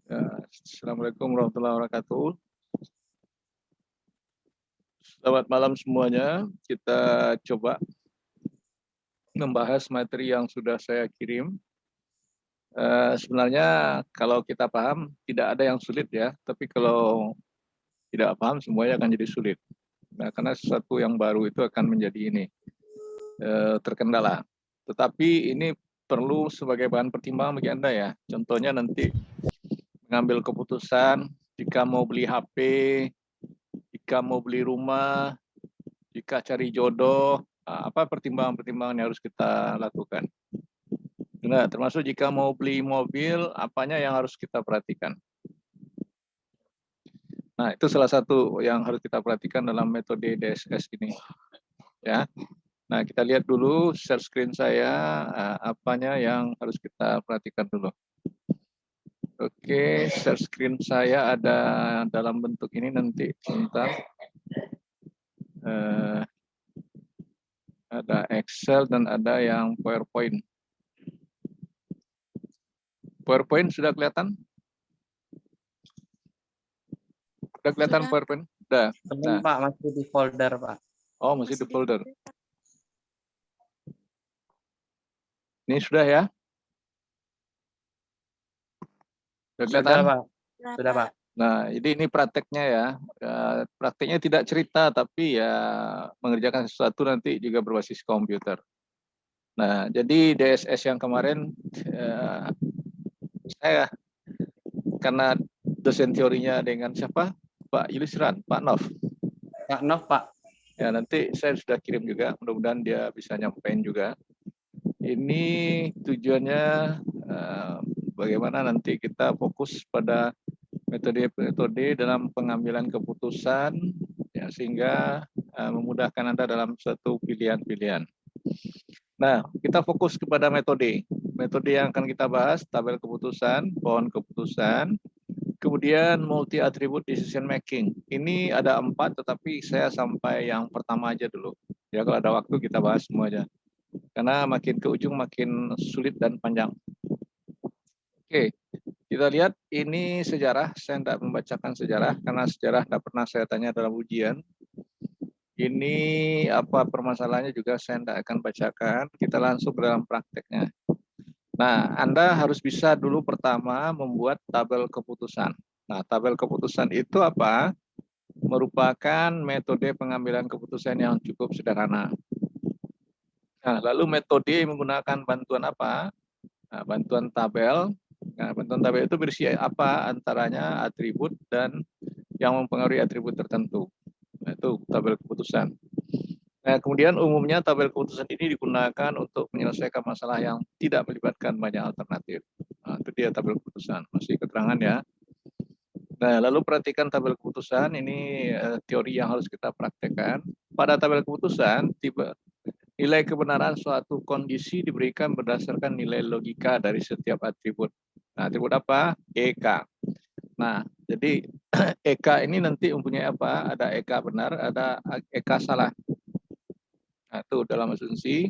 Ya, Assalamualaikum warahmatullahi wabarakatuh. Selamat malam semuanya. Kita coba membahas materi yang sudah saya kirim. Sebenarnya kalau kita paham tidak ada yang sulit ya, tapi kalau tidak paham semuanya akan jadi sulit. Nah, karena sesuatu yang baru itu akan menjadi ini terkendala. Tetapi ini perlu sebagai bahan pertimbangan bagi Anda ya. Contohnya nanti mengambil keputusan jika mau beli HP, jika mau beli rumah, jika cari jodoh, apa pertimbangan-pertimbangan yang harus kita lakukan. Nah, termasuk jika mau beli mobil, apanya yang harus kita perhatikan. Nah, itu salah satu yang harus kita perhatikan dalam metode DSS ini. Ya. Nah, kita lihat dulu share screen saya, apanya yang harus kita perhatikan dulu. Oke, share screen saya ada dalam bentuk ini nanti. Sebentar. Ada Excel dan ada yang PowerPoint. PowerPoint sudah kelihatan? Sudah kelihatan Sudah. PowerPoint? Sudah. Belum, Pak, masih di folder, Pak. Oh, masih di folder. Pak. Ini sudah ya? Sudah kelihatan? Sudah, Pak. Sudah, Pak. Nah, jadi ini prakteknya ya. Prakteknya tidak cerita, tapi ya mengerjakan sesuatu nanti juga berbasis komputer. Nah, jadi DSS yang kemarin saya karena dosen teorinya dengan siapa? Pak Yulisran, Pak Nov. Pak Nov, Pak. Ya, nanti saya sudah kirim juga, mudah-mudahan dia bisa nyampein juga. Ini tujuannya bagaimana nanti kita fokus pada metode-metode dalam pengambilan keputusan, ya, sehingga memudahkan Anda dalam suatu pilihan-pilihan. Nah, kita fokus kepada metode. Metode yang akan kita bahas, tabel keputusan, pohon keputusan, kemudian multi attribute decision making. Ini ada 4, tetapi saya sampai yang pertama aja dulu. Ya, kalau ada waktu kita bahas semua aja. Karena makin ke ujung makin sulit dan panjang. Oke, kita lihat ini sejarah. Saya tidak membacakan sejarah karena sejarah tidak pernah saya tanya dalam ujian. Ini apa permasalahannya juga saya tidak akan bacakan. Kita langsung ke dalam prakteknya. Nah, Anda harus bisa dulu pertama membuat tabel keputusan. Nah, tabel keputusan itu apa? Merupakan metode pengambilan keputusan yang cukup sederhana. Nah, lalu metode menggunakan bantuan apa? Nah, bantuan tabel. Nah, bantuan tabel itu berisi apa? Antaranya atribut dan yang mempengaruhi atribut tertentu. Nah, itu tabel keputusan. Nah, kemudian umumnya tabel keputusan ini digunakan untuk menyelesaikan masalah yang tidak melibatkan banyak alternatif. Nah, itu dia tabel keputusan. Masih keterangan ya. Nah, lalu perhatikan tabel keputusan. Ini teori yang harus kita praktekkan. Pada tabel keputusan, nilai kebenaran suatu kondisi diberikan berdasarkan nilai logika dari setiap atribut. Nah, atribut apa? EK. Nah, jadi EK ini nanti mempunyai apa? Ada EK benar, ada EK salah. Nah, itu dalam asumsi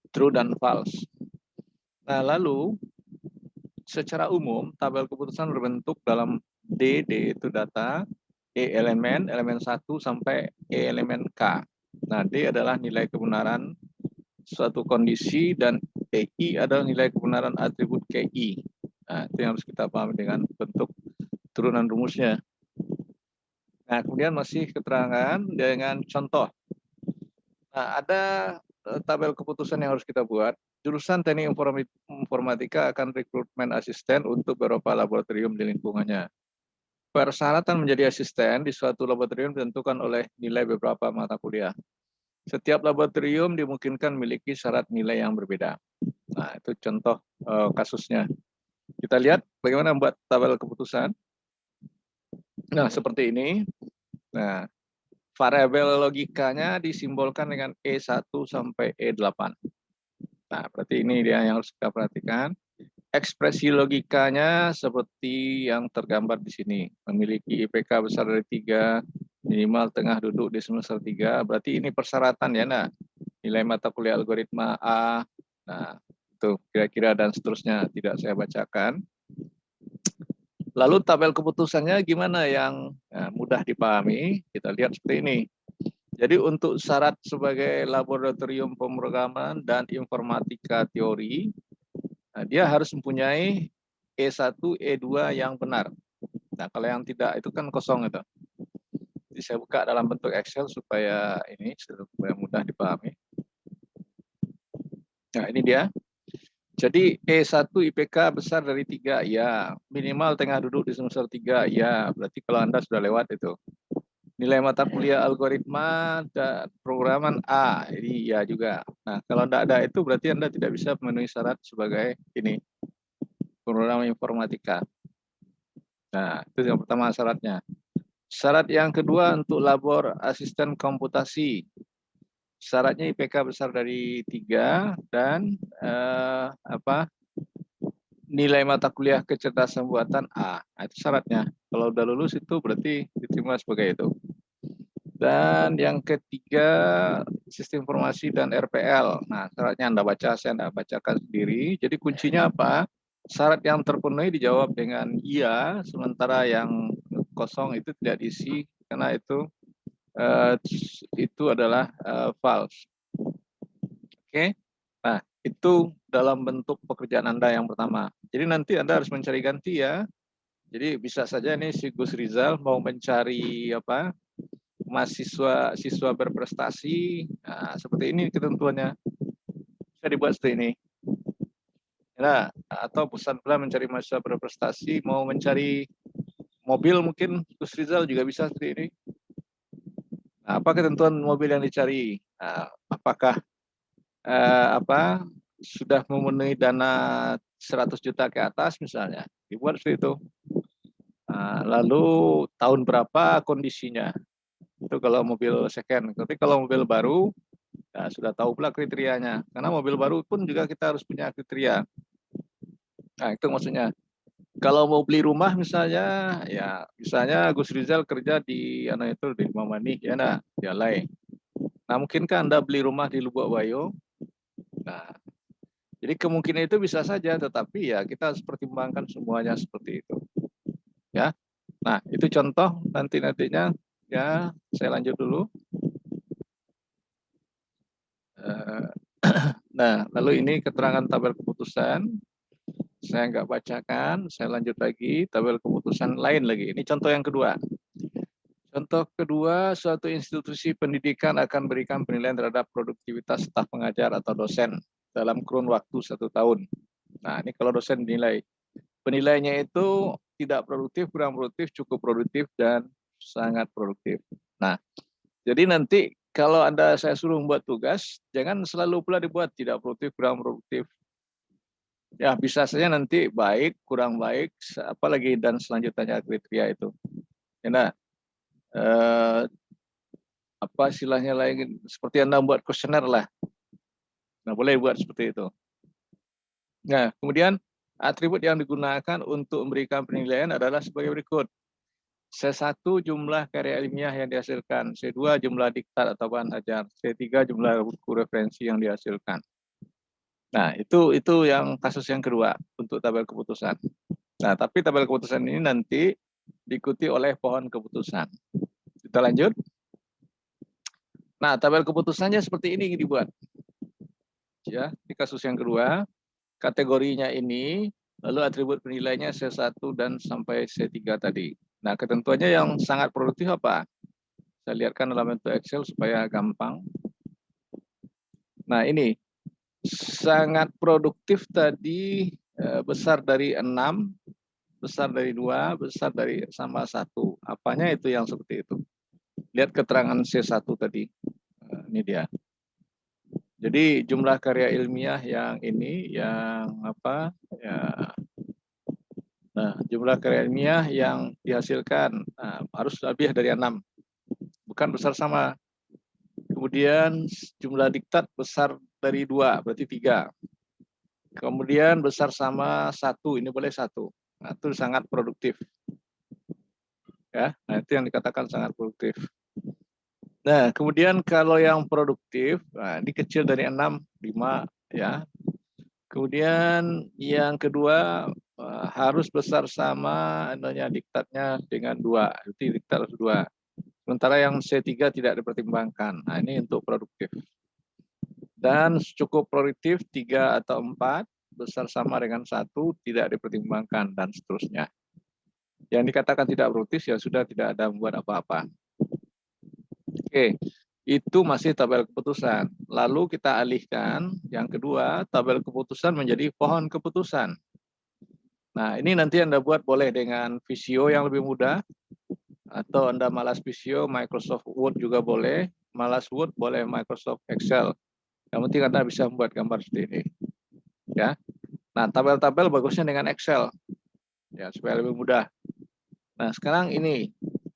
true dan false. Nah, lalu secara umum tabel keputusan berbentuk dalam D itu data, E elemen 1 sampai E elemen K. Nah, D adalah nilai kebenaran suatu kondisi dan EI adalah nilai kebenaran atribut KI. Nah, itu yang harus kita pahami dengan bentuk turunan rumusnya. Nah, kemudian masih keterangan dengan contoh. Nah, ada tabel keputusan yang harus kita buat. Jurusan Teknik Informatika akan rekrutmen asisten untuk beberapa laboratorium di lingkungannya. Persyaratan menjadi asisten di suatu laboratorium ditentukan oleh nilai beberapa mata kuliah. Setiap laboratorium dimungkinkan memiliki syarat nilai yang berbeda. Nah, itu contoh kasusnya. Kita lihat bagaimana membuat tabel keputusan. Nah, seperti ini. Nah, variabel logikanya disimbolkan dengan E1 sampai E8. Nah, berarti ini dia yang harus kita perhatikan. Ekspresi logikanya seperti yang tergambar di sini. Memiliki IPK besar dari 3, minimal tengah duduk di semester 3. Berarti ini persyaratan ya, nah. Nilai mata kuliah algoritma A. Nah, itu kira-kira dan seterusnya tidak saya bacakan. Lalu tabel keputusannya gimana yang mudah dipahami? Kita lihat seperti ini. Jadi untuk syarat sebagai laboratorium pemrograman dan informatika teori, dia harus mempunyai E1, E2 yang benar. Nah, kalau yang tidak itu kan kosong itu. Jadi saya buka dalam bentuk Excel supaya mudah dipahami. Nah, ini dia. Jadi E1 IPK besar dari 3, ya. Minimal tengah duduk di semester 3, ya. Berarti kalau Anda sudah lewat itu. Nilai mata kuliah algoritma dan programan A, ini ya juga. Nah, kalau tidak ada itu berarti Anda tidak bisa memenuhi syarat sebagai ini, program informatika. Nah, itu yang pertama syaratnya. Syarat yang kedua untuk labor asisten komputasi. Syaratnya IPK besar dari 3 dan nilai mata kuliah kecerdasan buatan A. Nah, itu syaratnya. Kalau udah lulus itu berarti diterima sebagai itu. Dan yang ketiga, sistem informasi dan RPL. Nah, syaratnya Anda baca, saya Anda bacakan sendiri. Jadi kuncinya apa? Syarat yang terpenuhi dijawab dengan iya, sementara yang kosong itu tidak diisi karena itu adalah false. Oke. Nah, itu dalam bentuk pekerjaan Anda yang pertama. Jadi nanti Anda harus mencari ganti ya. Jadi bisa saja nih si Gus Rizal mau mencari siswa berprestasi. Nah, seperti ini ketentuannya. Bisa dibuat seperti ini. Nah, atau pesan pula mencari mahasiswa berprestasi, mau mencari mobil mungkin Gus Rizal juga bisa seperti ini. Nah, apa ketentuan mobil yang dicari? Nah, apakah sudah memenuhi dana 100 juta ke atas misalnya? Dibuat seperti itu. Nah, lalu tahun berapa kondisinya? Itu kalau mobil second. Tapi kalau mobil baru, ya sudah tahu pula kriterianya. Karena mobil baru pun juga kita harus punya kriteria. Nah, itu maksudnya. Kalau mau beli rumah misalnya, ya misalnya Gus Rizal kerja di di Mamani, ya nah, di Alai. Nah, mungkinkah Anda beli rumah di Lubuk Bayo? Nah, jadi kemungkinan itu bisa saja, tetapi ya kita harus pertimbangkan semuanya seperti itu. Ya. Nah, itu contoh nantinya ya, saya lanjut dulu. Nah, lalu ini keterangan tabel keputusan. Saya nggak bacakan, saya lanjut lagi, tabel keputusan lain lagi. Ini contoh yang kedua. Contoh kedua, suatu institusi pendidikan akan berikan penilaian terhadap produktivitas staf pengajar atau dosen dalam kurun waktu 1 tahun. Nah, ini kalau dosen dinilai. Penilaiannya itu tidak produktif, kurang produktif, cukup produktif, dan sangat produktif. Nah, jadi nanti kalau saya suruh membuat tugas, jangan selalu pula dibuat tidak produktif, kurang produktif. Ya, bisa saja nanti baik, kurang baik, apalagi dan selanjutnya kriteria itu. Ya, apa istilahnya lain, seperti Anda membuat kuesioner lah. Nah, boleh buat seperti itu. Nah, kemudian atribut yang digunakan untuk memberikan penilaian adalah sebagai berikut. C1 jumlah karya ilmiah yang dihasilkan, C2 jumlah diktat atau bahan ajar, C3 jumlah buku referensi yang dihasilkan. Nah, itu yang kasus yang kedua untuk tabel keputusan. Nah, tapi tabel keputusan ini nanti diikuti oleh pohon keputusan. Kita lanjut. Nah, tabel keputusannya seperti ini dibuat. Ya, di kasus yang kedua, kategorinya ini, lalu atribut penilainya C1 dan sampai C3 tadi. Nah, ketentuannya yang sangat produktif apa? Saya lihatkan dalam bentuk Excel supaya gampang. Nah, ini sangat produktif tadi besar dari 6, besar dari 2, besar dari sama 1. Apanya itu yang seperti itu? Lihat keterangan C1 tadi. Ini dia. Jadi jumlah karya ilmiah yang ini, yang apa? Ya. Nah, jumlah karya ilmiah yang dihasilkan harus lebih dari 6. Bukan besar sama. Kemudian jumlah diktat besar dari 2, berarti 3. Kemudian besar sama 1, ini boleh 1. Nah, itu sangat produktif. Ya, nah itu yang dikatakan sangat produktif. Nah, kemudian kalau yang produktif, nah ini kecil dari 6, 5 ya. Kemudian yang kedua harus besar sama anunya diktatnya dengan 2. Itu diktat harus 2. Sementara yang C3 tidak dipertimbangkan. Nah, ini untuk produktif. Dan cukup produktif 3 atau 4, besar sama dengan 1, tidak dipertimbangkan, dan seterusnya. Yang dikatakan tidak produktif ya sudah tidak ada membuat apa-apa. Oke, itu masih tabel keputusan. Lalu kita alihkan yang kedua, tabel keputusan menjadi pohon keputusan. Nah, ini nanti Anda buat boleh dengan Visio yang lebih mudah, atau Anda malas Visio, Microsoft Word juga boleh, malas Word boleh Microsoft Excel. Yang penting Anda bisa membuat gambar seperti ini. Ya. Nah, tabel-tabel bagusnya dengan Excel. Ya, supaya lebih mudah. Nah, sekarang ini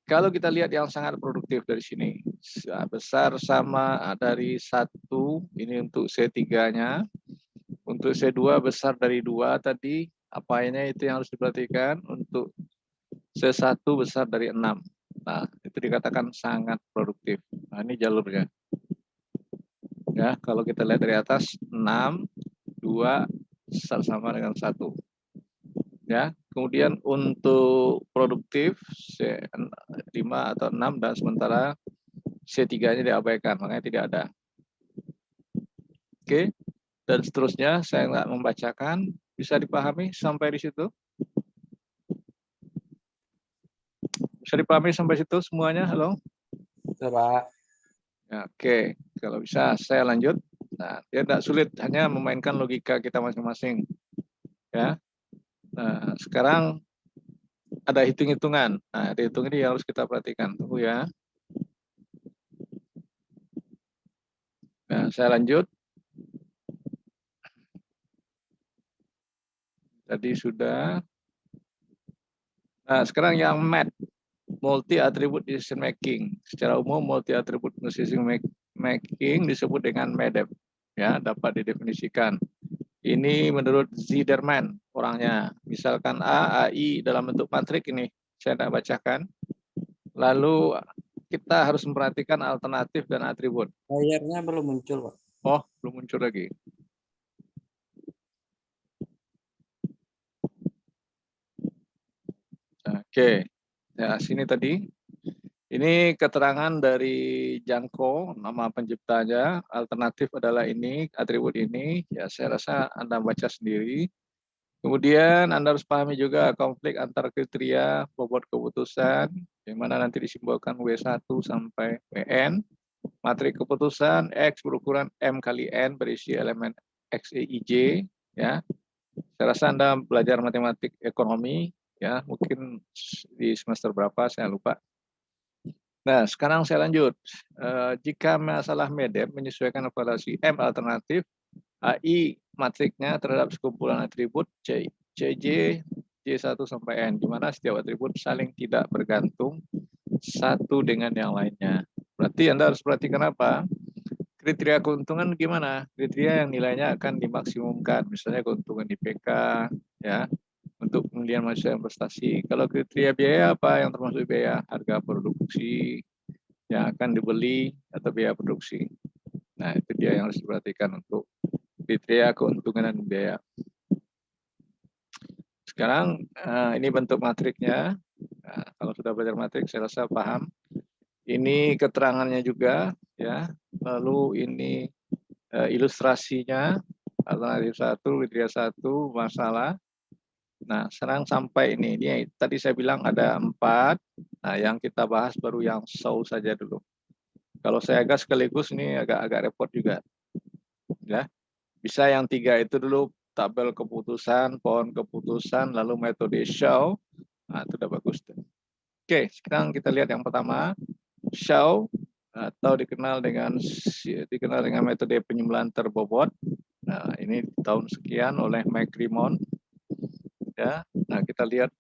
kalau kita lihat yang sangat produktif dari sini, besar sama dari 1, ini untuk C3-nya. Untuk C2 besar dari 2 tadi, apa ini itu yang harus diperhatikan. Untuk C1 besar dari 6. Nah, itu dikatakan sangat produktif. Nah, ini jalurnya. Ya, kalau kita lihat dari atas, 6, 2, besar sama dengan 1. Ya, kemudian untuk produktif C5 atau 6 dan sementara C3-nya diabaikan, makanya tidak ada. Oke, dan seterusnya saya nggak membacakan, bisa dipahami sampai di situ? Bisa dipahami sampai situ semuanya? Halo? Betul, Pak. Ya, oke, kalau bisa saya lanjut. Nah, dia tidak sulit, hanya memainkan logika kita masing-masing. Ya, nah, sekarang ada hitung-hitungan. Nah, ada hitung ini yang harus kita perhatikan. Tunggu ya. Nah, saya lanjut. Tadi sudah. Nah, sekarang yang MAD, multi attribute decision making. Secara umum multi attribute decision making disebut dengan MEDEP. Ya, dapat didefinisikan. Ini menurut Ziderman orangnya. Misalkan A, AI dalam bentuk matrik ini. Saya tidak bacakan. Lalu kita harus memperhatikan alternatif dan atribut. Layarnya belum muncul, Pak. Oh, belum muncul lagi. Oke, ya sini tadi. Ini keterangan dari Jangko, nama penciptanya. Alternatif adalah ini, atribut ini. Ya, saya rasa Anda baca sendiri. Kemudian Anda harus pahami juga konflik antar kriteria bobot keputusan, yang mana nanti disimbolkan W1 sampai Wn. Matrik keputusan X berukuran M kali N berisi elemen X, Y, J. Ya, saya rasa Anda belajar matematik ekonomi, ya mungkin di semester berapa saya lupa. Nah, sekarang saya lanjut. Jika masalah MEDEP menyesuaikan evaluasi M alternatif, AI matriknya terhadap sekumpulan atribut CJ, J1 sampai N, di mana setiap atribut saling tidak bergantung satu dengan yang lainnya. Berarti Anda harus perhatikan apa? Kriteria keuntungan gimana? Kriteria yang nilainya akan dimaksimumkan, misalnya keuntungan IPK, ya, untuk pemilihan mahasiswa yang prestasi. Kalau kriteria biaya apa yang termasuk biaya? Harga produksi yang akan dibeli atau biaya produksi. Nah, itu dia yang harus diperhatikan untuk kriteria keuntungan dan biaya. Sekarang ini bentuk matriknya. Nah, kalau sudah belajar matrik, saya rasa paham. Ini keterangannya juga, ya. Lalu ini ilustrasinya, alternatif 1, kriteria 1, masalah. Nah, sekarang sampai ini tadi saya bilang ada 4. Nah, yang kita bahas baru yang show saja dulu. Kalau saya agak sekaligus ini agak repot juga. Ya, bisa yang 3 itu dulu, tabel keputusan, pohon keputusan, lalu metode show. Nah, itu udah bagus. Oke, sekarang kita lihat yang pertama, show atau dikenal dengan metode penyembelihan terbobot. Nah, ini tahun sekian oleh Mike Rimon. Ya, nah kita lihat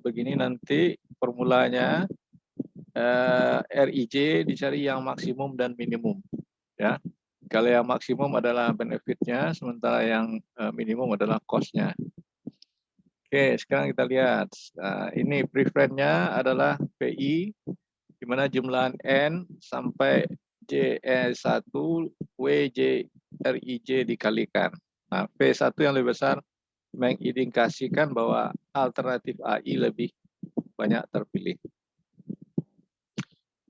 begini nanti formulanya, RIJ dicari yang maksimum dan minimum. Ya, kalau yang maksimum adalah benefitnya, sementara yang minimum adalah cost-nya. Oke, sekarang kita lihat. Ini preference-nya adalah PI, di mana jumlah N sampai JE1 WJ RIJ dikalikan. Nah, P1 yang lebih besar mengindikasikan bahwa alternatif AI lebih banyak terpilih.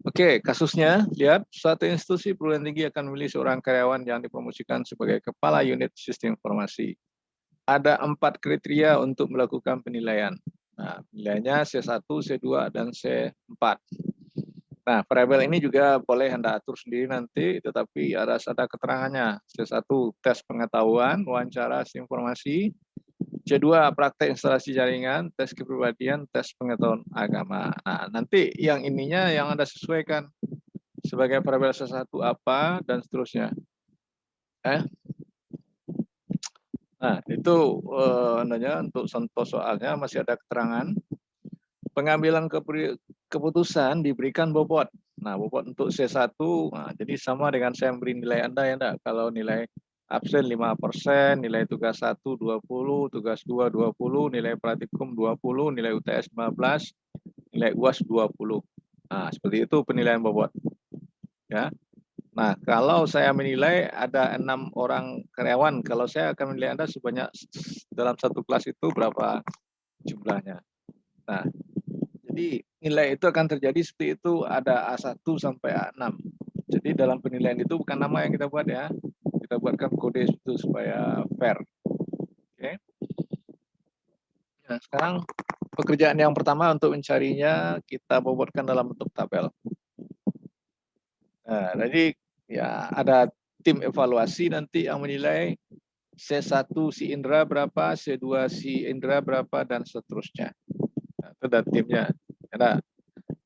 Oke, kasusnya, lihat, suatu institusi perguruan tinggi akan memilih seorang karyawan yang dipromosikan sebagai kepala unit sistem informasi. Ada 4 kriteria untuk melakukan penilaian. Nah, nilainya C1, C2, dan C4. Nah, variabel ini juga boleh Anda atur sendiri nanti, tetapi harus ada keterangannya. C1, tes pengetahuan, wawancara informasi. C2, praktek instalasi jaringan, tes kepribadian, tes pengetahuan agama. Nah, nanti yang ininya yang Anda sesuaikan sebagai variabel C1 apa, dan seterusnya. Nah, itu untuk contoh soalnya masih ada keterangan. Pengambilan keputusan diberikan bobot. Nah, bobot untuk C1, nah, jadi sama dengan saya memberi nilai Anda ya enggak? Kalau nilai absen 5%, nilai tugas 1 20, tugas 2 20, nilai praktikum 20, nilai UTS 15, nilai UAS 20. Nah, seperti itu penilaian bobot. Ya. Nah, kalau saya menilai ada 6 orang karyawan, kalau saya akan menilai Anda sebanyak dalam satu kelas itu berapa jumlahnya. Nah, jadi nilai itu akan terjadi seperti itu, ada A1 sampai A6. Jadi dalam penilaian itu bukan nama yang kita buat ya, kita buatkan kode itu supaya fair. Oke. Nah, sekarang pekerjaan yang pertama untuk mencarinya kita bobotkan dalam bentuk tabel. Nah, jadi ya ada tim evaluasi nanti yang menilai C1 si Indra berapa, C2 si Indra berapa, dan seterusnya. Nah, itu ada timnya.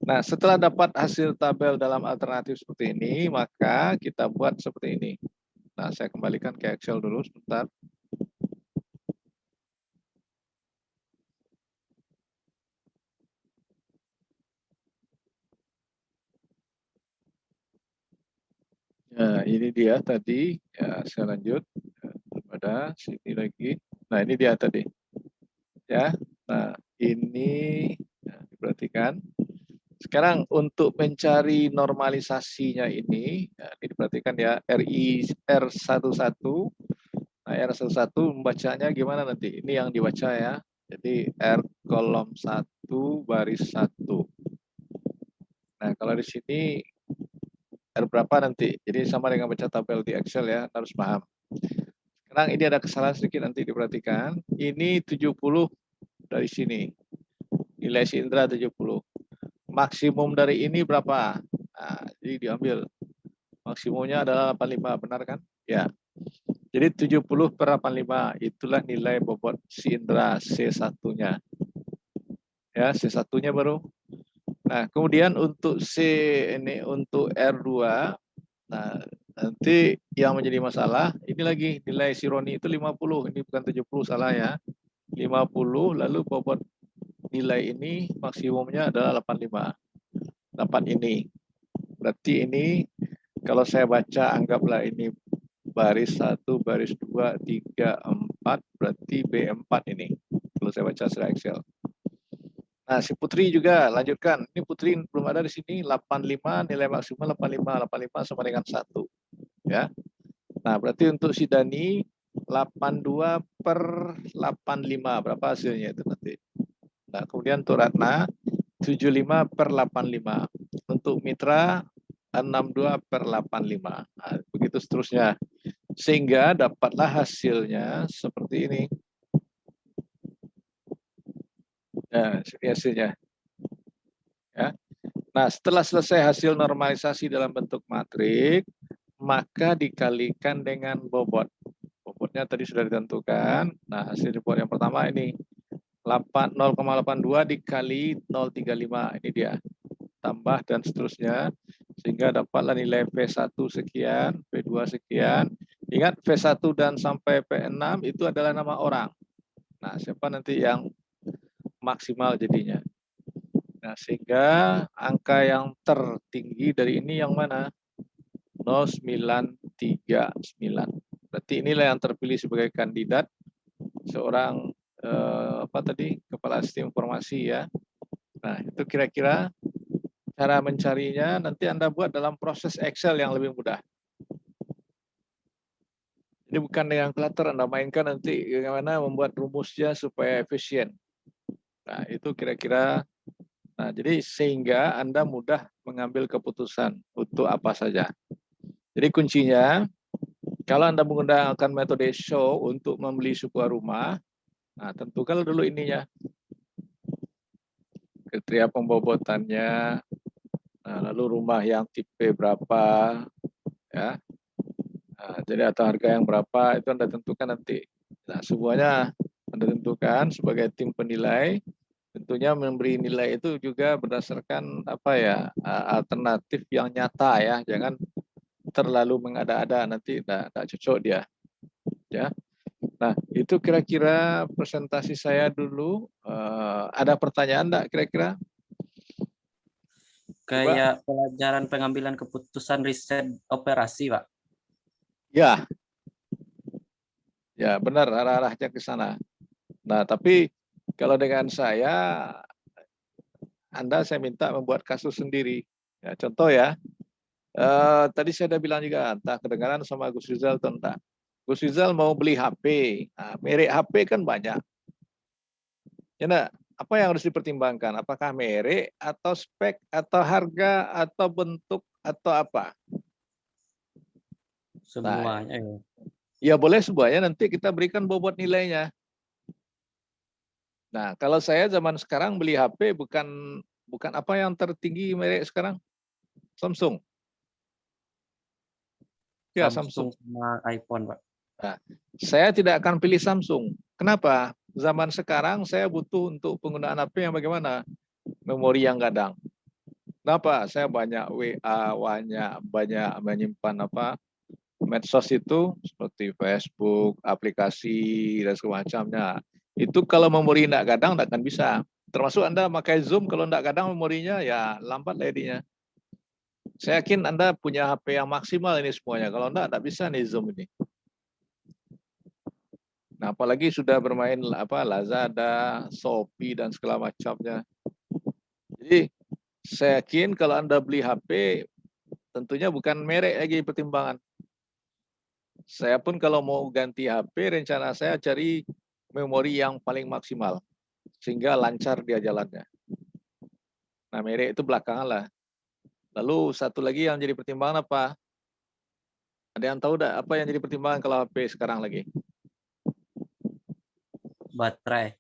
Nah, setelah dapat hasil tabel dalam alternatif seperti ini, maka kita buat seperti ini. Nah, saya kembalikan ke Excel dulu sebentar. Nah, ini dia tadi. Ya, saya lanjut pada sini lagi. Nah, ini dia tadi. Ya. Nah, ini ya, diperhatikan. Sekarang untuk mencari normalisasinya ini diperhatikan ya, RI R11. Nah, R11 membacanya gimana nanti? Ini yang dibaca ya. Jadi R kolom 1 baris 1. Nah, kalau di sini R berapa nanti? Jadi sama dengan baca tabel di Excel ya, harus paham. Sekarang ini ada kesalahan sedikit nanti diperhatikan. Ini 70 dari sini. Nilai si Indra 70. Maksimum dari ini berapa? Nah, jadi diambil. Maksimumnya adalah 85, benar kan? Ya. Jadi 70 per 85, itulah nilai bobot si Indra C1-nya. Ya, C1-nya baru. Nah, kemudian untuk untuk R2, nah nanti yang menjadi masalah, ini lagi nilai si Roni itu 50, ini bukan 70, salah ya. 50, lalu bobot nilai ini maksimumnya adalah 85. Dapat ini. Berarti ini kalau saya baca, anggaplah ini baris 1, baris 2, 3, 4, berarti B4 ini. Kalau saya baca secara Excel. Nah, si Putri juga lanjutkan. Ini Putri belum ada di sini, 85, nilai maksimal 85, 85 sama dengan 1. Ya. Nah, berarti untuk si Dani 82 per 85, berapa hasilnya itu nanti? Nah, kemudian untuk Ratna 75 per 85. Untuk Mitra 62 per 85. Nah, begitu seterusnya. Sehingga dapatlah hasilnya seperti ini. Nah, ini hasilnya. Ya. Nah, setelah selesai hasil normalisasi dalam bentuk matrik, maka dikalikan dengan bobot. Bobotnya tadi sudah ditentukan. Nah, hasil bobot yang pertama ini 0,82 dikali 0,35. Ini dia. Tambah dan seterusnya. Sehingga dapatlah nilai V1 sekian, V2 sekian. Ingat V1 dan sampai P6 itu adalah nama orang. Nah, siapa nanti yang maksimal jadinya. Nah, sehingga angka yang tertinggi dari ini yang mana? 0939. Berarti inilah yang terpilih sebagai kandidat seorang kepala sistem informasi ya. Nah, itu kira-kira cara mencarinya nanti Anda buat dalam proses Excel yang lebih mudah. Jadi bukan dengan kalkulator Anda mainkan, nanti bagaimana membuat rumusnya supaya efisien. Nah, itu kira-kira. Nah, jadi sehingga Anda mudah mengambil keputusan untuk apa saja. Jadi kuncinya, kalau Anda menggunakan metode show untuk membeli sebuah rumah, nah tentukan dulu ininya, kriteria pembobotannya, nah, lalu rumah yang tipe berapa, ya. Nah, jadi atau harga yang berapa itu Anda tentukan nanti. Nah, semuanya Anda tentukan sebagai tim penilai. Tentunya memberi nilai itu juga berdasarkan apa ya, alternatif yang nyata ya, jangan terlalu mengada-ada, nanti tidak cocok dia. Ya. Nah, itu kira-kira presentasi saya dulu. Ada pertanyaan enggak kira-kira? Coba. Kayak pelajaran pengambilan keputusan riset operasi, Pak. Ya, ya benar, arah-arahnya ke sana. Nah, tapi kalau dengan Anda saya minta membuat kasus sendiri. Ya, contoh ya, tadi saya sudah bilang juga, entah kedengaran sama Gus Rizal atau enggak. Gus Rizal mau beli HP, nah, merek HP kan banyak. Ya enggak? Apa yang harus dipertimbangkan? Apakah merek atau spek atau harga atau bentuk atau apa? Nah, Semuanya ya. ya boleh semuanya, nanti kita berikan bobot nilainya. Nah, kalau saya zaman sekarang beli HP bukan apa yang tertinggi merek sekarang? Samsung. Ya, Samsung. Samsung sama iPhone, Pak. Nah, saya tidak akan pilih Samsung. Kenapa? Zaman sekarang saya butuh untuk penggunaan HP yang bagaimana? Memori yang gadang. Kenapa? Saya banyak WA, banyak menyimpan medsos itu seperti Facebook, aplikasi dan semacamnya. Itu kalau memori tidak gadang tidak akan bisa. Termasuk Anda pakai Zoom, kalau tidak gadang memorinya ya lambat jadinya. Saya yakin Anda punya HP yang maksimal ini semuanya. Kalau tidak bisa nih Zoom ini. Nah, apalagi sudah bermain Lazada, Shopee dan segala macamnya. Jadi saya yakin kalau Anda beli HP, tentunya bukan merek lagi pertimbangan. Saya pun kalau mau ganti HP, rencana saya cari memori yang paling maksimal, sehingga lancar dia jalannya. Nah, merek itu belakangan lah. Lalu satu lagi yang jadi pertimbangan apa? Ada yang tahu enggak apa yang jadi pertimbangan kalau HP sekarang lagi? Baterai.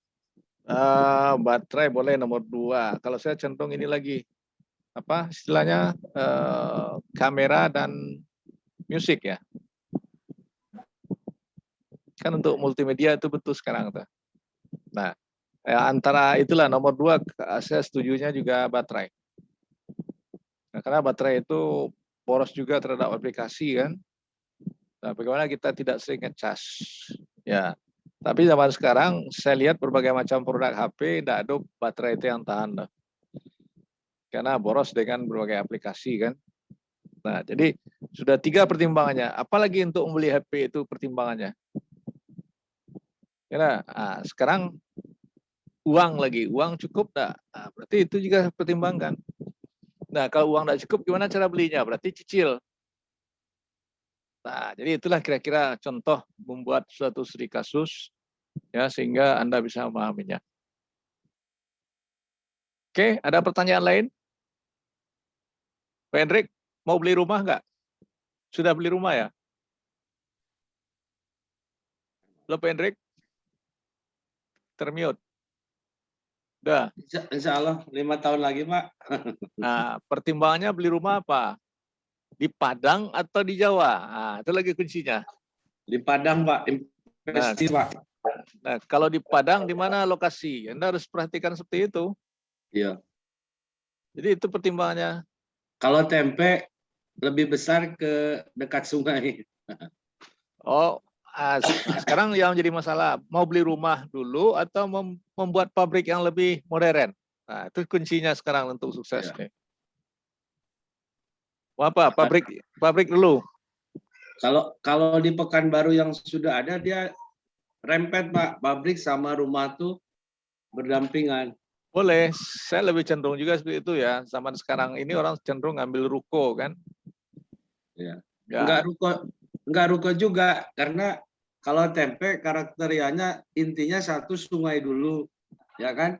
Baterai boleh nomor 2. Kalau saya cenderung ini lagi, apa istilahnya, kamera dan musik ya. Kan untuk multimedia itu betul sekarang tuh. Nah, antara itulah nomor 2 saya setujunya juga baterai. Nah, karena baterai itu boros juga terhadap aplikasi kan. Nah, bagaimana kita tidak sering ngecas? Ya. Tapi zaman sekarang saya lihat berbagai macam produk HP tidak ada baterai itu yang tahan. Karena boros dengan berbagai aplikasi kan. Nah, jadi sudah 3 pertimbangannya. Apalagi untuk membeli HP itu pertimbangannya. Karena sekarang uang cukup enggak? Nah, berarti itu juga pertimbangkan. Nah, kalau uang enggak cukup gimana cara belinya? Berarti cicil. Nah, jadi itulah kira-kira contoh membuat suatu studi kasus ya sehingga Anda bisa memahaminya. Oke, ada pertanyaan lain? Pak Hendrik, mau beli rumah enggak? Sudah beli rumah ya? Lo Pak Hendrik? Termute. Udah. Insya Allah 5 tahun lagi, Pak. Nah, pertimbangannya beli rumah apa? Di Padang atau di Jawa? Nah, itu lagi kuncinya. Di Padang, Pak. Investasi, Pak. Nah, kalau di Padang, di mana lokasi? Anda harus perhatikan seperti itu. Iya. Jadi itu pertimbangannya. Kalau tempe lebih besar ke dekat sungai. Oh, sekarang yang jadi masalah, mau beli rumah dulu atau membuat pabrik yang lebih modern? Nah, itu kuncinya sekarang untuk sukses. Ya. Mau apa? Pabrik dulu. Kalau di Pekanbaru yang sudah ada, dia rempet, Pak. Pabrik sama rumah tuh berdampingan. Boleh, saya lebih cenderung juga seperti itu ya. Zaman sekarang ini orang cenderung ngambil ruko kan. Ya. Ya. Enggak ruko, Enggak ruko juga, karena kalau tempe karakterianya intinya satu sungai dulu, ya kan?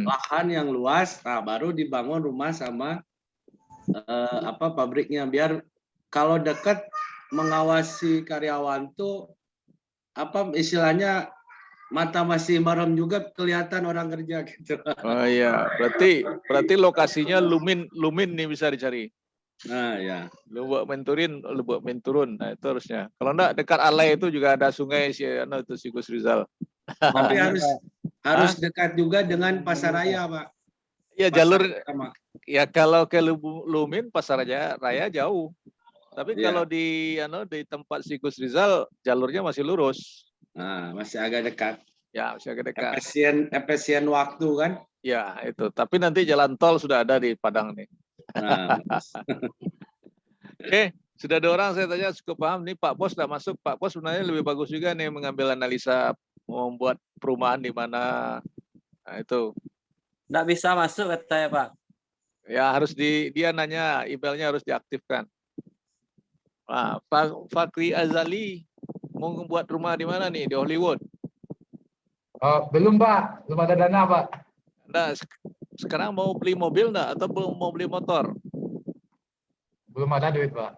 Lahan yang luas, nah baru dibangun rumah sama pabriknya, biar kalau dekat mengawasi karyawan tuh istilahnya mata masih merem juga kelihatan orang kerja gitu. Oh iya, berarti lokasinya lumin nih bisa dicari. Nah ya. Lubuk Menturun. Nah, itu harusnya. Kalau enggak dekat Alai itu juga ada sungai itu Sigus Rizal. Tapi harus dekat juga dengan Pasaraya, Pak. Ya jalur ya kalau ke Lumin Pasaraya jauh. Tapi kalau di tempat Sigus Rizal jalurnya masih lurus. Nah, masih agak dekat. Ya, masih agak dekat. Efisien waktu kan? Ya, itu. Tapi nanti jalan tol sudah ada di Padang nih. Nah. Oke, sudah ada orang saya tanya cukup paham. Nih Pak Pos sudah masuk. Pak Pos sebenarnya lebih bagus juga nih mengambil analisa membuat perumahan di mana. Nah, itu. Nggak bisa masuk katanya Pak. Ya harus dia nanya emailnya harus diaktifkan. Nah, Fakri Azali mau membuat rumah di mana nih? Di Hollywood? Oh, belum Pak, belum ada dana Pak. Nah, sekarang mau beli mobil enggak atau mau beli motor? Belum ada duit Pak.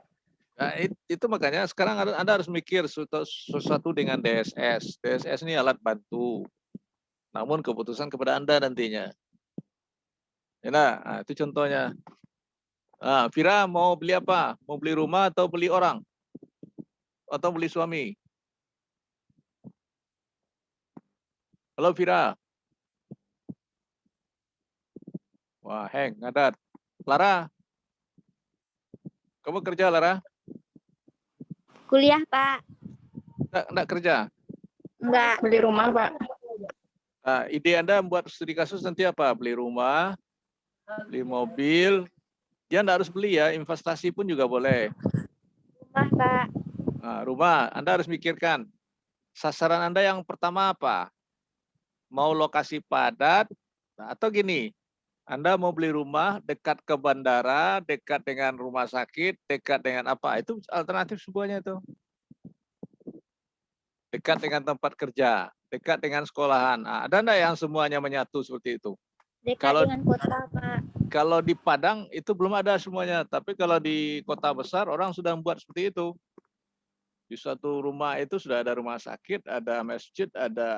Nah, itu makanya sekarang Anda harus mikir sesuatu dengan DSS. DSS ini alat bantu. Namun keputusan kepada Anda nantinya. Ya, nah, itu contohnya. Nah, Vira mau beli apa? Mau beli rumah atau beli orang? Atau beli suami? Halo Vira. Wah, Heng, ngadat. Lara. Kamu kerja, Lara? Kuliah, Pak. Enggak kerja? Enggak. Beli rumah, Pak. Nah, ide Anda membuat studi kasus nanti apa? Beli rumah, beli mobil. Dia enggak harus beli ya, investasi pun juga boleh. Rumah, Pak. Nah, rumah, Anda harus mikirkan. Sasaran Anda yang pertama apa? Mau lokasi padat, atau gini, Anda mau beli rumah dekat ke bandara, dekat dengan rumah sakit, dekat dengan apa? Itu alternatif semuanya itu. Dekat dengan tempat kerja, dekat dengan sekolahan. Nah, ada enggak yang semuanya menyatu seperti itu? Dekat dengan kota, Pak. Kalau di Padang itu belum ada semuanya, tapi kalau di kota besar orang sudah membuat seperti itu. Di suatu rumah itu sudah ada rumah sakit, ada masjid, ada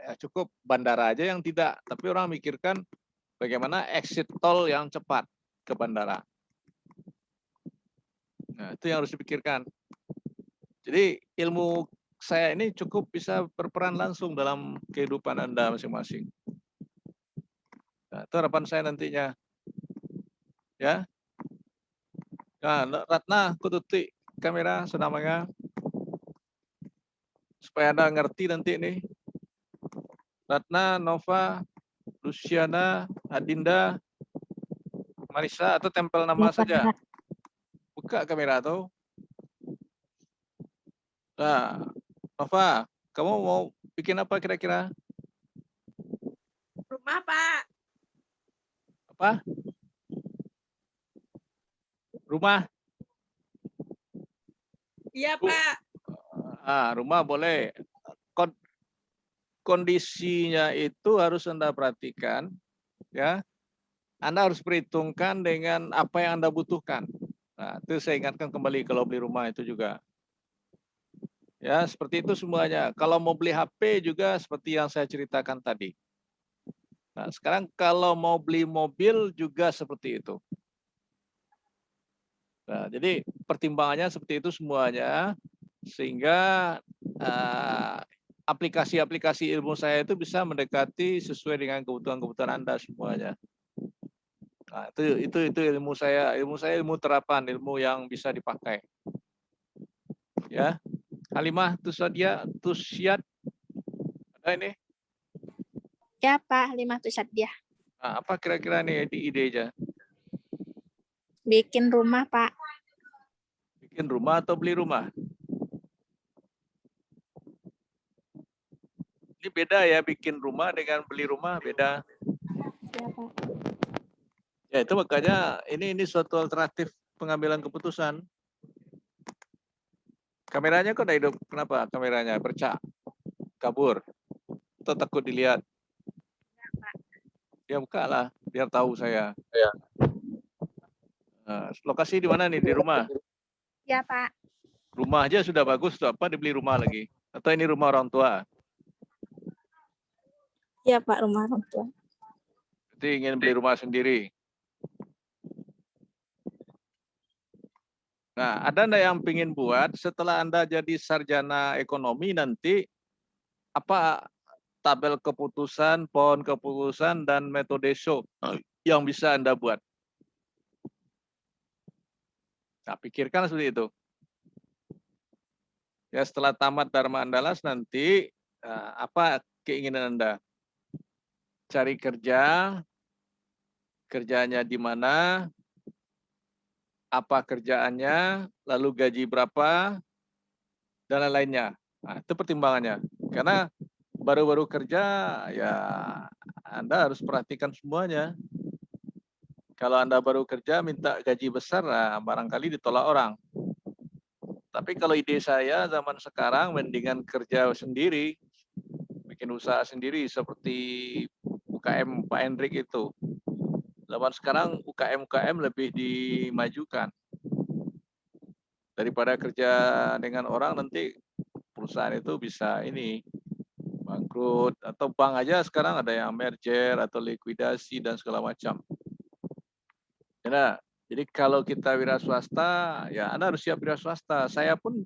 ya cukup bandara aja yang tidak. Tapi orang mikirkan bagaimana exit tol yang cepat ke bandara. Nah, itu yang harus dipikirkan. Jadi ilmu saya ini cukup bisa berperan langsung dalam kehidupan Anda masing-masing. Nah, itu harapan saya nantinya. Ya. Nah, Ratna, kututi kamera senamanya. Supaya Anda ngerti nanti nih. Ratna, Nova, Luciana, Adinda, Marisa, atau tempel nama saja. Buka kamera tuh. Nah, Nova, kamu mau bikin apa kira-kira? Rumah, Pak. Apa? Rumah? Iya, Pak. Rumah boleh. Kondisinya itu harus Anda perhatikan, ya. Anda harus perhitungkan dengan apa yang Anda butuhkan. Nah, itu saya ingatkan kembali kalau beli rumah itu juga. Ya, seperti itu semuanya. Kalau mau beli HP juga seperti yang saya ceritakan tadi. Nah, sekarang kalau mau beli mobil juga seperti itu. Nah, jadi pertimbangannya seperti itu semuanya, sehingga aplikasi-aplikasi ilmu saya itu bisa mendekati sesuai dengan kebutuhan-kebutuhan Anda semuanya. Nah, itu ilmu saya ilmu terapan, ilmu yang bisa dipakai. Ya. Halimah Tusyad. Ada ini? Ya, Pak. Halimah Tusyadiah. Nah, apa kira-kira nih ide aja? Bikin rumah, Pak. Bikin rumah atau beli rumah? Ini beda ya, bikin rumah dengan beli rumah beda. Ya, Pak. Ya itu makanya ini suatu alternatif pengambilan keputusan. Kameranya kok udah hidup? Kenapa kameranya bercak? Kabur? Atau takut dilihat? Ya buka lah, biar tahu saya. Ya. Nah, lokasi di mana nih? Di rumah? Ya, Pak. Rumah aja sudah bagus tuh, apa dibeli rumah lagi? Atau ini rumah orang tua? Ya, Pak, rumah orang tua. Jadi ingin beli rumah sendiri. Nah, ada Anda yang ingin buat setelah Anda jadi sarjana ekonomi nanti, apa tabel keputusan, pohon keputusan, dan metode show yang bisa Anda buat? Nah, pikirkan seperti itu. Ya, setelah tamat Dharma Andalas nanti, apa keinginan Anda? Cari kerja, kerjanya di mana, apa kerjaannya, lalu gaji berapa, dan lain-lainnya. Nah, itu pertimbangannya. Karena baru-baru kerja, ya Anda harus perhatikan semuanya. Kalau Anda baru kerja minta gaji besar, nah, barangkali ditolak orang. Tapi kalau ide saya zaman sekarang mendingan kerja sendiri, bikin usaha sendiri seperti UKM Pak Hendrik itu. Zaman sekarang UKM lebih dimajukan. Daripada kerja dengan orang nanti perusahaan itu bisa ini bangkrut, atau bank aja sekarang ada yang merger atau likuidasi dan segala macam. Ya, jadi kalau kita wira swasta, ya Anda harus siap wira swasta. Saya pun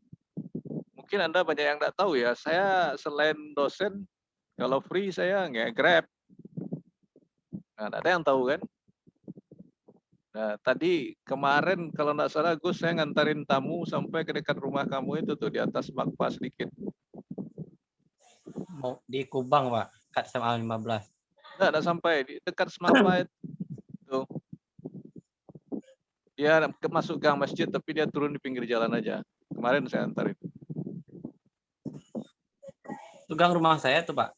mungkin Anda banyak yang nggak tahu ya. Saya selain dosen, kalau free saya nggak Grab. Nah, ada yang tahu kan? Nah, tadi kemarin kalau nggak salah Gus, saya ngantarin tamu sampai ke dekat rumah kamu itu tuh di atas Makpa sedikit. Mau di Kubang, Pak. Kat SMA 15. Nggak sampai di dekat Makpa itu. Dia masuk gang masjid tapi dia turun di pinggir jalan aja. Kemarin saya antarin. Itu gang rumah saya tuh, Pak.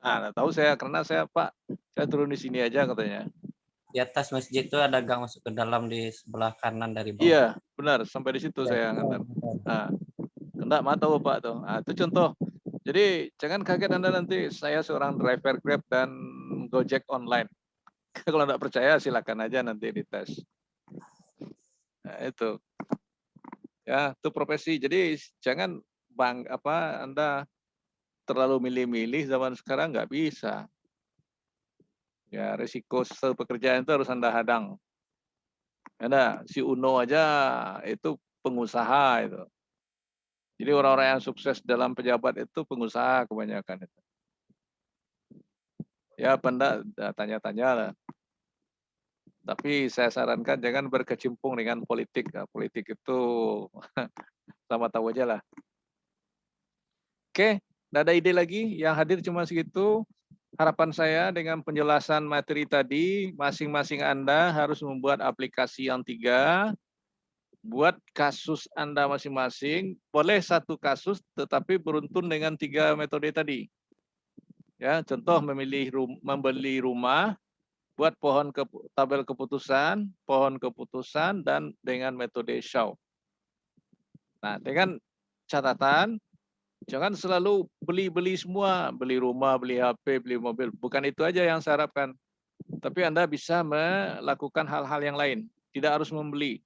Nah, tahu saya karena saya Pak, saya turun di sini aja katanya. Di atas masjid itu ada gang masuk ke dalam di sebelah kanan dari bawah. Iya, benar. Sampai di situ saya ngantar. Nah, enggak mau tahu Pak tuh. Nah, itu contoh. Jadi jangan kaget Anda nanti saya seorang driver Grab dan Gojek online. Kalau enggak percaya silakan aja nanti dites. Nah, itu. Ya, itu profesi. Jadi jangan Anda terlalu milih-milih zaman sekarang nggak bisa. Ya, risiko pekerjaan itu harus Anda hadang. Ada si Uno aja itu pengusaha itu. Jadi orang-orang yang sukses dalam pejabat itu pengusaha kebanyakan itu. Ya, Anda tanya-tanya lah. Tapi saya sarankan jangan berkecimpung dengan politik. Nah, politik itu sama tahu aja lah. Oke, nggak ada ide lagi. Yang hadir cuma segitu. Harapan saya dengan penjelasan materi tadi, masing-masing Anda harus membuat aplikasi yang 3, buat kasus Anda masing-masing, boleh satu kasus tetapi beruntun dengan 3 metode tadi. Ya, contoh membeli rumah, buat tabel keputusan, dan dengan metode Shaw. Nah, dengan catatan, jangan selalu beli semua, beli rumah, beli HP, beli mobil. Bukan itu aja yang saya harapkan. Tapi Anda bisa melakukan hal-hal yang lain. Tidak harus membeli.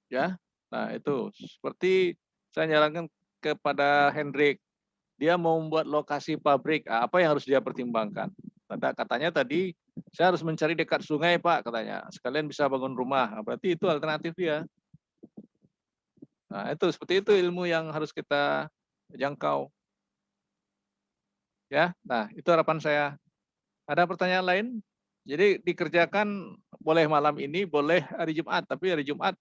Ya, nah itu seperti saya nyarankan kepada Hendrik. Dia mau membuat lokasi pabrik. Apa yang harus dia pertimbangkan? Katanya tadi, saya harus mencari dekat sungai, Pak, katanya. Sekalian bisa bangun rumah. Berarti itu alternatif dia. Nah, itu seperti itu ilmu yang harus kita jangkau. Ya, nah itu harapan saya. Ada pertanyaan lain? Jadi dikerjakan boleh malam ini, boleh hari Jumat, tapi hari Jumat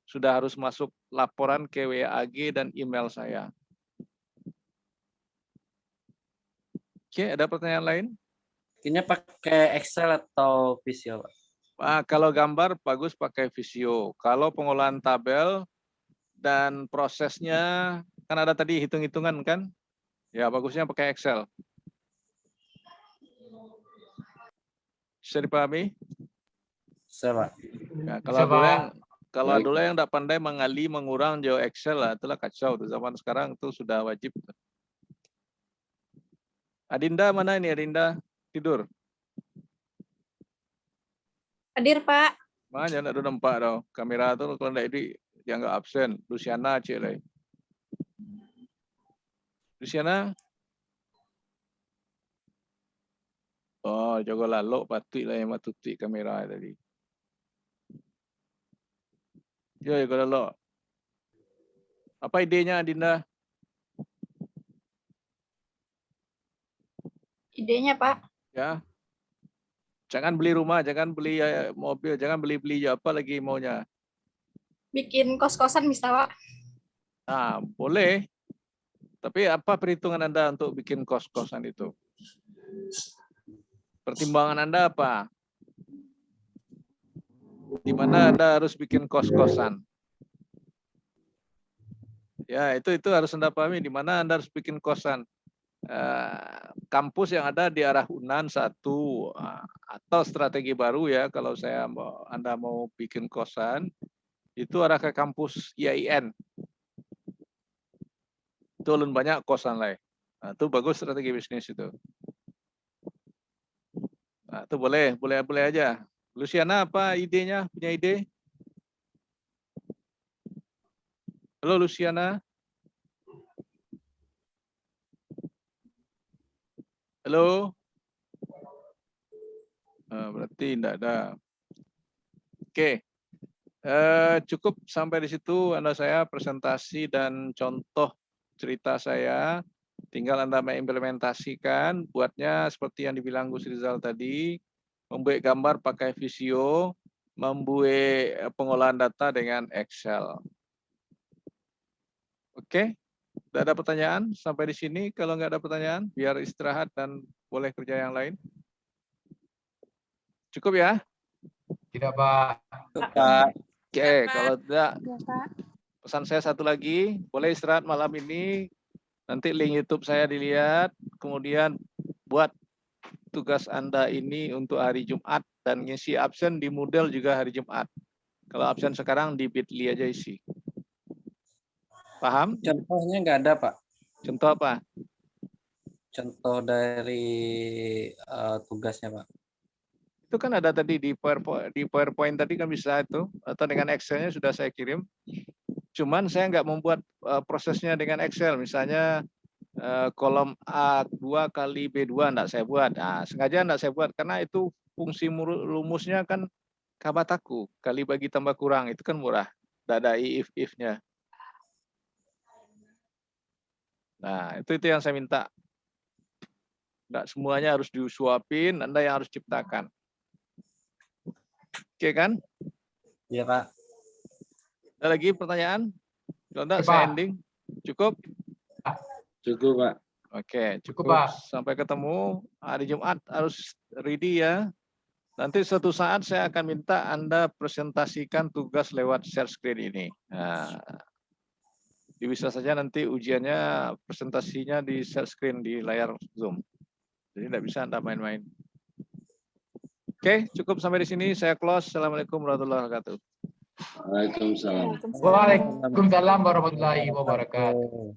sudah harus masuk laporan ke WAG dan email saya. Oke, ada pertanyaan lain? Ini pakai Excel atau Visio, Pak? Kalau gambar bagus pakai Visio. Kalau pengolahan tabel dan prosesnya kan ada tadi hitung-hitungan kan? Ya bagusnya pakai Excel. Bisa dipahami? Bisa, Pak. Ya, kalau Bisa, ada Pak. yang Kalau Baik. dulu yang tidak pandai mengali, mengurang jauh Excel lah, itulah kacau. Tuh. Zaman sekarang itu sudah wajib. Adinda mana ini Adinda? Tidur? Hadir, Pak. Mana nak ada nampak tau. Kamera tu kalau tidak ini dianggap absen. Luciana cik lah. Luciana? Oh, jaga lalok patut lah yang matuti kamera tadi. Ya, jaga lalok. Apa idenya Adinda? Idenya, Pak. Ya. Jangan beli rumah, jangan beli mobil, jangan beli apa lagi maunya. Bikin kos-kosan bisa, Pak. Nah, boleh. Tapi apa perhitungan Anda untuk bikin kos-kosan itu? Pertimbangan Anda apa? Di mana Anda harus bikin kos-kosan? Ya, itu harus Anda pahami di mana Anda harus bikin kosan. Kampus yang ada di arah Unan 1 atau strategi baru ya kalau Anda mau bikin kosan itu arah ke kampus IAIN. Itu ulun banyak kosan lain. Nah, itu bagus strategi bisnis itu. Nah, itu boleh aja. Luciana apa idenya? Punya ide? Halo Luciana. Halo. Berarti tidak ada. Oke. Cukup sampai di situ Anda saya presentasi dan contoh cerita saya. Tinggal Anda mengimplementasikan, buatnya seperti yang dibilang Gus Rizal tadi, membuat gambar pakai Visio, membuat pengolahan data dengan Excel. Oke, tidak ada pertanyaan sampai di sini. Kalau nggak ada pertanyaan, biar istirahat dan boleh kerja yang lain. Cukup ya? Tidak, Pak. Pak. Oke, kalau tidak, Ya, Pak. pesan saya satu lagi, boleh istirahat malam ini. Nanti link YouTube saya dilihat, kemudian buat tugas Anda ini untuk hari Jumat dan ngisi absen di Moodle juga hari Jumat. Kalau absen sekarang di Bitly aja isi. Paham? Contohnya nggak ada, Pak. Contoh apa? Contoh dari tugasnya, Pak. Itu kan ada tadi di PowerPoint tadi kan bisa itu, atau dengan Excel-nya sudah saya kirim. Cuman saya nggak membuat prosesnya dengan Excel. Misalnya kolom A2 kali B2 enggak saya buat. Nah, sengaja enggak saya buat karena itu fungsi rumusnya kan kabataku kali bagi tambah kurang itu kan murah. Enggak ada if-nya. Nah, itu yang saya minta. Enggak semuanya harus disuapin, Anda yang harus ciptakan. Oke kan? Iya, Pak. Ada lagi pertanyaan? Kalau enggak Oke, saya Pak. ending. Cukup? Cukup, Pak. Oke, Cukup, cukup. Pak. Sampai ketemu hari Jumat harus ready ya. Nanti suatu saat saya akan minta Anda presentasikan tugas lewat share screen ini. Nah, bisa saja nanti ujiannya presentasinya di share screen di layar Zoom. Jadi tidak bisa Anda main-main. Oke, cukup sampai di sini. Saya close. Assalamualaikum warahmatullahi wabarakatuh. Waalaikumsalam. Waalaikumsalam. Waalaikumsalam warahmatullahi wabarakatuh.